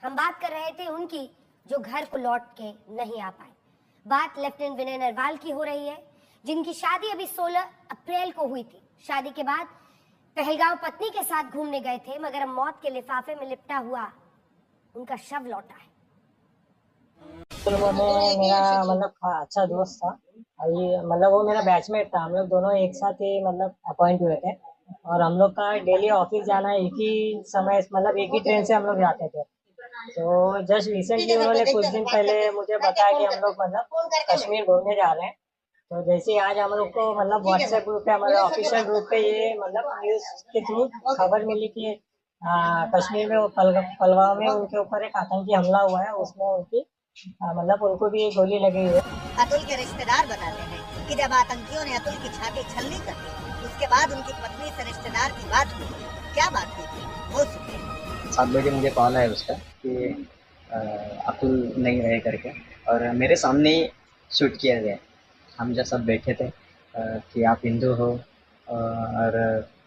हम बात कर रहे थे उनकी जो घर को लौट के नहीं आ पाए। बात लेफ्टिनेंट विनय नरवाल की हो रही है, जिनकी शादी अभी 16 अप्रैल को हुई थी। शादी के बाद पहलगांव पत्नी के साथ घूमने गए थे, मगर अब मौत के लिफाफे में लिपटा हुआ उनका शव लौटा है। में मेरा अच्छा दोस्त था। ये वो मेरा बैचमेट था। हम लोग दोनों एक साथ ही अपॉइंट हुए थे और हम लोग का डेली ऑफिस जाना एक ही समय एक ही ट्रेन से हम लोग जाते थे। तो जस्ट रिसेंटली उन्होंने कुछ दिन पहले मुझे बताया कि हम लोग कश्मीर घूमने जा रहे हैं। तो जैसे ही आज हम लोग को व्हाट्सएप ग्रुप पे, हमारे ऑफिशियल ग्रुप पे ये न्यूज के थ्रू खबर मिली कि कश्मीर में वो पलवाम में उनके ऊपर एक आतंकी हमला हुआ है। उसमें उनकी उनको भी गोली लगी हुई है। अतुल के रिश्तेदार बताते हैं कि जब आतंकियों ने अतुल की छाती छलनी कर दी, उसके बाद उनकी पत्नी से रिश्तेदार की बात हुई। क्या बात हुई थी वो सुनिए। 7 बजे मुझे कॉल आया उसका कि अतुल नहीं रहे करके, और मेरे सामने ही शूट किया गया। हम जब सब बैठे थे कि आप हिंदू हो और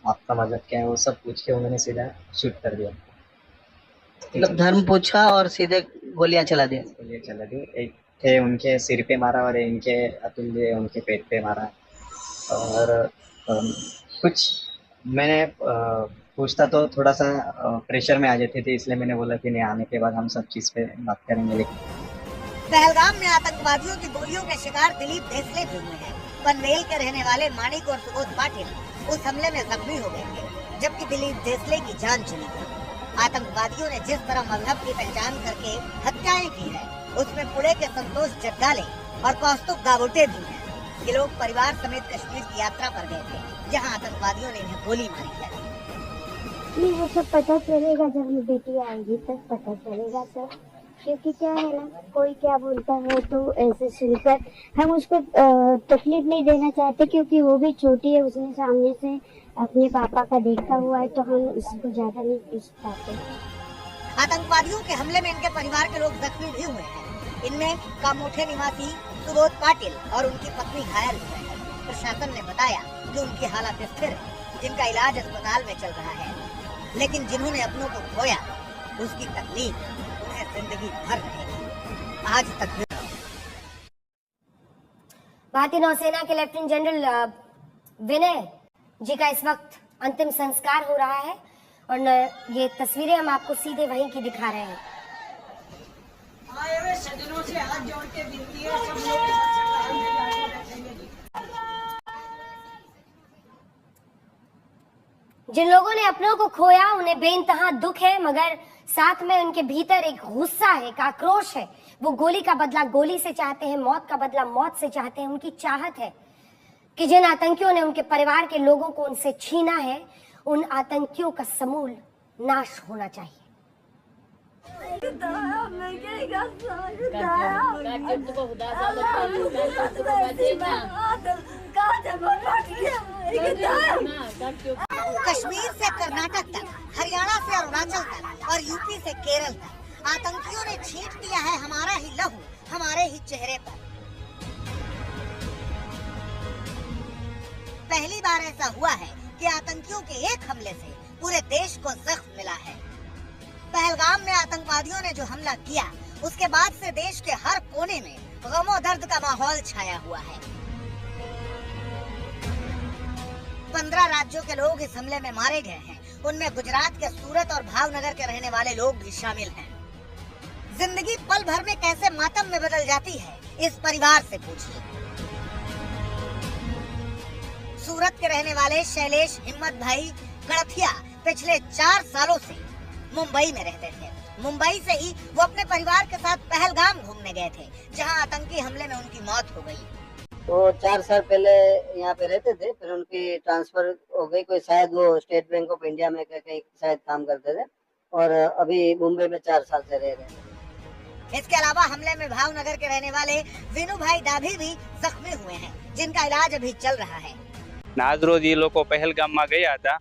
आपका मजहब क्या है, वो सब पूछ के उन्होंने सीधा शूट कर दिया। मतलब धर्म पूछा और सीधे गोलियां चला दी। एक थे उनके सिर पे मारा और इनके अतुल जी उनके पेट पे मारा। और कुछ मैंने पूछता तो थोड़ा सा प्रेशर में आ जाते थे, इसलिए मैंने बोला कि नहीं, आने के बाद हम सब चीज़ पे बात करेंगे। लेकिन पहलगाम में आतंकवादियों की गोलियों के शिकार दिलीप देसले भी हुए हैं। पनवेल के रहने वाले माणिक और सुबोध पाटिल उस हमले में जख्मी हो गए थे, जबकि दिलीप देसले की जान चली गई। आतंकवादियों ने जिस तरह मजहब की पहचान करके हत्याएं की है, उसमें पुणे के संतोष जग्गाले और कौस्तुभ गावुटे भी हैं। ये लोग परिवार समेत कश्मीर की यात्रा पर गए थे, जहां आतंकवादियों ने इन्हें गोली मारी है। नहीं, वो सब पता चलेगा जब मेरी बेटी आएगी तब पता चलेगा सर। क्योंकि क्या है ना, कोई क्या बोलता है तो ऐसे सुनकर हम उसको तकलीफ नहीं देना चाहते, क्योंकि वो भी छोटी है, उसने सामने से अपने पापा का देखा हुआ है, तो हम इसको ज्यादा नहीं पूछ पाते। आतंकवादियों के हमले में इनके परिवार के लोग जख्मी भी हुए हैं। इनमें कामोठे निवासी सुबोध पाटिल और उनकी पत्नी घायल हुए हैं। प्रशासन ने बताया कि उनकी हालत स्थिर है, जिनका इलाज अस्पताल में चल रहा है। लेकिन जिन्होंने अपनों को खोया, उसकी तकलीफ उन्हें जिंदगी भर रहेगी। आज तक भारतीय नौसेना के लेफ्टिनेंट जनरल विनय जी का इस वक्त अंतिम संस्कार हो रहा है और ये तस्वीरें हम आपको सीधे वहीं की दिखा रहे हैं। सज्जनों से हाथ जोड़ के विनती है, सब लोग जिन लोगों ने अपनों को खोया उन्हें बेइंतहा दुख है, मगर साथ में उनके भीतर एक गुस्सा है, एक आक्रोश है। वो गोली का बदला गोली से चाहते हैं, मौत का बदला मौत से चाहते हैं। उनकी चाहत है कि जिन आतंकियों ने उनके परिवार के लोगों को उनसे छीना है, उन आतंकियों का समूल नाश होना चाहिए। कश्मीर से कर्नाटक तक, हरियाणा से अरुणाचल तक और यूपी से केरल तक आतंकियों ने छींट दिया है हमारा ही लहू, हमारे ही चेहरे पर। पहली बार ऐसा हुआ है कि आतंकियों के एक हमले से पूरे देश को जख्म मिला है। पहलगाम में आतंकवादियों ने जो हमला किया, उसके बाद से देश के हर कोने में गमो दर्द का माहौल छाया हुआ है। 15 राज्यों के लोग इस हमले में मारे गए हैं। उनमें गुजरात के सूरत और भावनगर के रहने वाले लोग भी शामिल हैं। जिंदगी पल भर में कैसे मातम में बदल जाती है, इस परिवार से पूछिए। सूरत के रहने वाले शैलेश हिम्मत भाई गणथिया पिछले 4 सालों से मुंबई में रहते थे। मुंबई से ही वो अपने परिवार के साथ पहलगाम घूमने गए थे, जहां आतंकी हमले में उनकी मौत हो गई। तो 4 साल पहले यहाँ पे रहते थे, फिर उनकी ट्रांसफर हो गई। कोई शायद वो स्टेट बैंक ऑफ इंडिया में कहीं शायद काम करते थे और अभी मुंबई में 4 साल से रह रहे हैं। इसके अलावा हमले में भावनगर के रहने वाले विनू भाई डाभी भी जख्मी हुए हैं, जिनका इलाज अभी चल रहा है। આજ રોજ એ લોકો પહેલગામમાં ગયા હતા,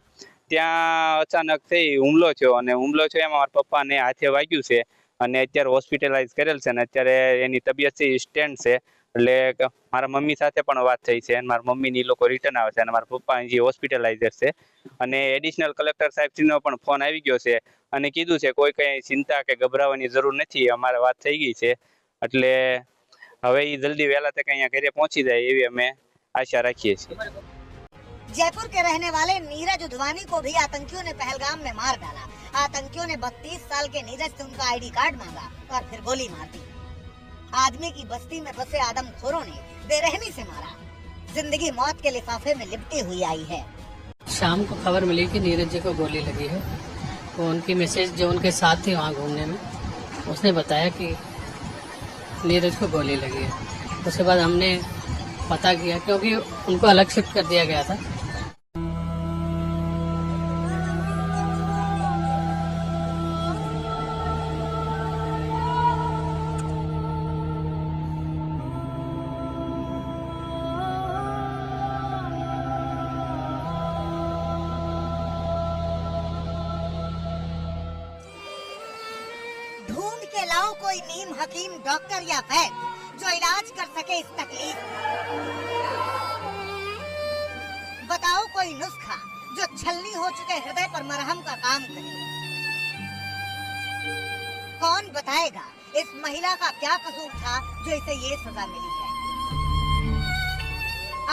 ત્યાં અચાનક થઈ હુમલો થયો અને હુમલો થયો એમાં મારા પપ્પાને હાથે વાગ્યું છે અને અત્યારે હોસ્પિટલાઇઝ કરેલ છે અને અત્યારે એની તબિયત છે સ્ટેન્ડ છે। એટલે મારા મમ્મી સાથે પણ વાત થઈ છે અને મારા મમ્મીની લોકો રિટર્ન આવે છે અને મારા પપ્પા હજી હોસ્પિટલાઇઝર છે અને એડિશનલ કલેક્ટર સાહેબશ્રીનો પણ ફોન આવી ગયો છે અને કીધું છે કોઈ કંઈ ચિંતા કે ગભરાવાની જરૂર નથી, અમારે વાત થઈ ગઈ છે, એટલે હવે એ જલ્દી વહેલા તક અહીંયા ઘરે પહોંચી જાય એવી અમે આશા રાખીએ છીએ। जयपुर के रहने वाले नीरज उधवानी को भी आतंकियों ने पहलगाम में मार डाला। आतंकियों ने 32 साल के नीरज से उनका आईडी कार्ड मांगा और फिर गोली मार दी। आदमी की बस्ती में बसे आदमखोरों ने बेरहमी से मारा। जिंदगी मौत के लिफाफे में लिपटी हुई आई है। शाम को खबर मिली कि नीरज जी को गोली लगी है। तो उनकी मिसेज जो उनके साथ थी वहाँ घूमने में, उसने बताया कि नीरज को गोली लगी है। उसके बाद हमने पता किया, क्योंकि उनको अलग शिफ्ट कर दिया गया था। ढूंढ के लाओ कोई नीम हकीम, डॉक्टर या वैद्य जो इलाज कर सके इस तकलीफ। बताओ कोई नुस्खा जो छलनी हो चुके हृदय पर मरहम का काम करे। कौन बताएगा इस महिला का क्या कसूर था जो इसे ये सजा मिली है।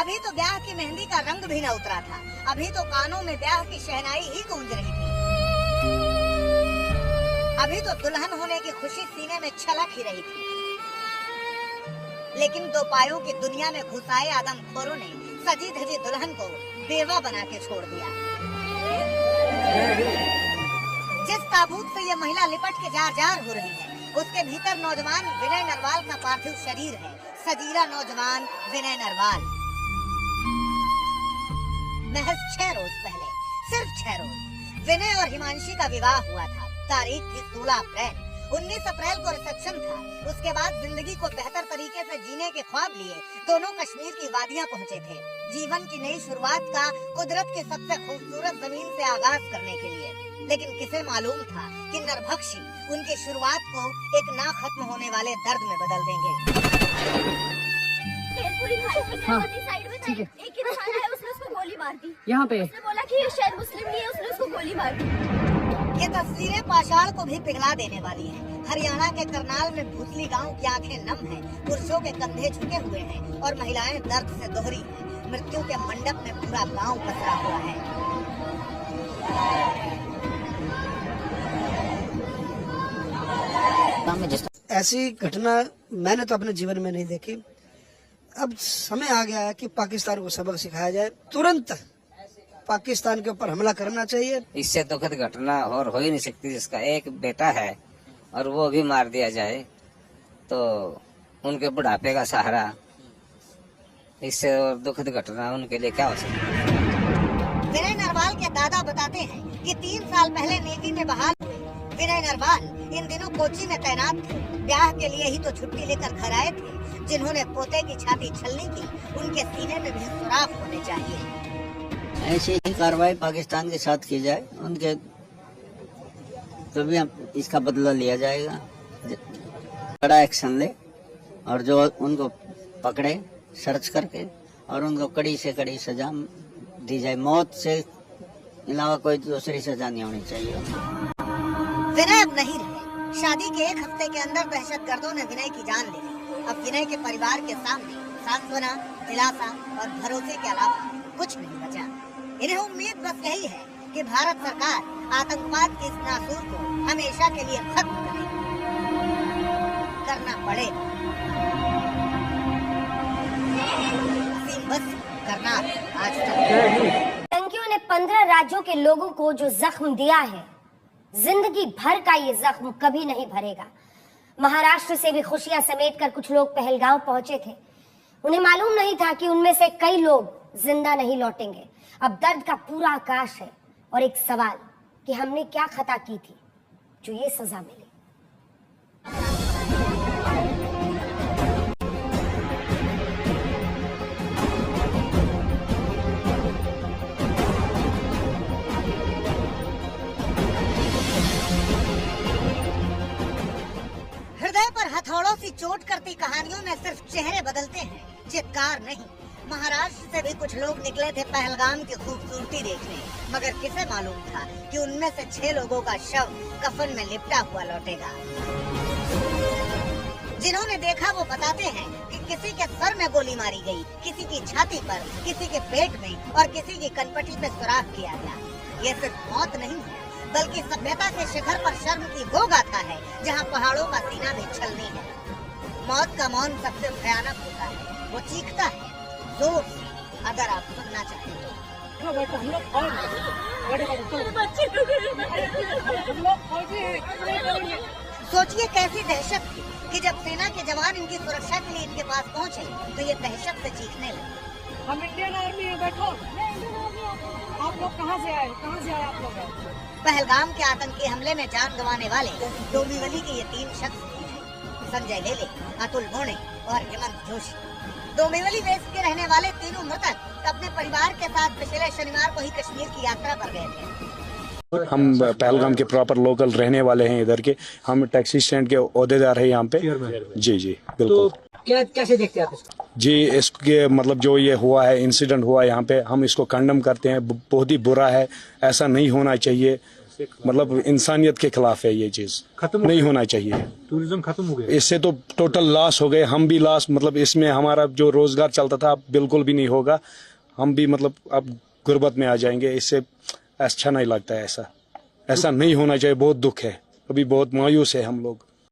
अभी तो ब्याह की मेहंदी का रंग भी न उतरा था, अभी तो कानों में ब्याह की शहनाई ही गूंज रही थी, अभी तो दुल्हन होने की खुशी सीने में छलक ही रही थी। लेकिन दो पायों की दुनिया में घुसाए आदमखोरों ने सजी धजी दुल्हन को बेवा बना के छोड़ दिया। जिस ताबूत से ये महिला लिपट के जार जार हो रही है, उसके भीतर नौजवान विनय नरवाल का पार्थिव शरीर है। सजीला नौजवान विनय नरवाल। महज 6 रोज पहले, सिर्फ 6 रोज, विनय और हिमांशी का विवाह हुआ था। तारीख थी 16 अप्रैल। 19 अप्रैल को रिसेप्शन था। उसके बाद जिंदगी को बेहतर तरीके से जीने के ख्वाब लिए दोनों कश्मीर की वादियां पहुंचे थे, जीवन की नई शुरुआत का कुदरत की सबसे खूबसूरत जमीन से आगाज करने के लिए। लेकिन किसे मालूम था कि नरभक्षी उनकी शुरुआत को एक ना खत्म होने वाले दर्द में बदल देंगे। हाँ, ठीक है। एक इंसान है, उसने उसको गोली मार दी। यहाँ पे उसने बोला कि ये शायद मुस्लिम नहीं है, उसने उसको गोली मार दी। ये तस्वीरें पाषाण को भी पिघला देने वाली हैं। हरियाणा के करनाल में भूसली गांव की आंखें नम हैं, पुरुषों के कंधे झुके हुए हैं और महिलाएं दर्द से दोहरी हैं। मृत्यु के मंडप में पूरा गांव पसरा हुआ है। ऐसी घटना मैंने तो अपने जीवन में नहीं देखी। अब समय आ गया है कि पाकिस्तान को सबक सिखाया जाए, तुरंत पाकिस्तान के ऊपर हमला करना चाहिए। इससे दुखद घटना और हो ही नहीं सकती। जिसका एक बेटा है और वो भी मार दिया जाए तो उनके बुढ़ापे का सहारा, इससे और दुखद घटना उनके लिए क्या हो सकती है। विनय नरवाल के दादा बताते हैं कि 3 साल पहले नेवी में बहाल हुए विनय नरवाल इन दिनों कोची में तैनात थे। ब्याह के लिए ही तो छुट्टी लेकर घर आए थे। जिन्होंने पोते की छाती छलनी की, उनके सीने में भी सुराख होने चाहिए। ऐसी ही कार्रवाई पाकिस्तान के साथ की जाए, उनके तभी इसका बदला लिया जाएगा। बड़ा एक्शन ले और जो उनको पकड़े सर्च करके और उनको कड़ी से कड़ी सजा दी जाए। मौत से अलावा कोई दूसरी सजा नहीं होनी चाहिए। विनय अब नहीं रहे। शादी के 1 हफ्ते के अंदर दहशतगर्दों ने विनय की जान ले ली। अब विनय के परिवार के सामने सांत्वना, दिलासा और भरोसे के अलावा कुछ नहीं बचा। इन्हें उम्मीद बस यही है कि भारत सरकार आतंकवाद के इस नासूर को हमेशा के लिए खत्म करना पड़ेगा। बस करना आज तक। आतंकियों ने 15 राज्यों के लोगों को जो जख्म दिया है, जिंदगी भर का ये जख्म कभी नहीं भरेगा। महाराष्ट्र से भी खुशियां समेट कर कुछ लोग पहलगांव पहुंचे थे। उन्हें मालूम नहीं था कि उनमें से कई लोग जिंदा नहीं लौटेंगे। अब दर्द का पूरा आकाश है और एक सवाल कि हमने क्या खता की थी जो ये सजा मिली। हृदय पर हथौड़ों से चोट करती कहानियों में सिर्फ चेहरे बदलते हैं, चित्कार नहीं। महाराष्ट्र से भी कुछ लोग निकले थे पहलगाम की खूबसूरती देखने, मगर किसे मालूम था कि उनमें से 6 लोगों का शव कफन में लिपटा हुआ लौटेगा। जिन्होंने देखा वो बताते हैं कि किसी के सर में गोली मारी गई, किसी की छाती पर, किसी के पेट में और किसी की कनपटी में सुराख किया गया। ये सिर्फ मौत नहीं है, बल्कि सभ्यता के शिखर पर शर्म की वो गाथा है जहाँ पहाड़ों का सीना भी छलनी है। मौत का मौन सबसे भयानक होता है, वो चीखता है जोर से, अगर आप सुनना चाहें तो। सोचिए कैसी दहशत थी कि जब सेना के जवान इनकी सुरक्षा के लिए इनके पास पहुंचे तो ये दहशत से चीखने लगे। हम इंडियन आर्मी है, बैठो। आप लोग कहाँ से आए आप लोग? पहलगाम के आतंकी हमले में जान गंवाने वाले डोंबिवली के ये 3 शख्स थे, संजय लेले, अतुल मोने और हेमंत जोशी। डोंबिवली बेस के रहने वाले तीनों मृतक अपने परिवार के साथ पिछले शनिवार को ही कश्मीर की यात्रा पर गए थे। हम पहलगाम के प्रॉपर लोकल रहने वाले हैं इधर के, हम टैक्सी स्टैंड के ओहदेदार हैं यहाँ पे। जी जी बिल्कुल। तो कैसे देखते हैं आप इसको? जी इसके मतलब जो ये हुआ है, इंसिडेंट हुआ यहाँ पे, हम इसको कंडम करते हैं, बहुत ही बुरा है, ऐसा नहीं होना चाहिए। मतलब इंसानियत के खिलाफ है ये चीज, खत्म नहीं होना चाहिए। टूरिज्म खत्म हो गया, इससे तो टोटल लॉस हो गए, हम भी लॉस, मतलब इसमें हमारा जो रोजगार चलता था बिल्कुल भी नहीं होगा, हम भी मतलब अब गुर्बत में आ जाएंगे। इससे अच्छा नहीं लगता है, ऐसा नहीं होना चाहिए। बहुत दुख है, अभी बहुत मायूस है हम लोग।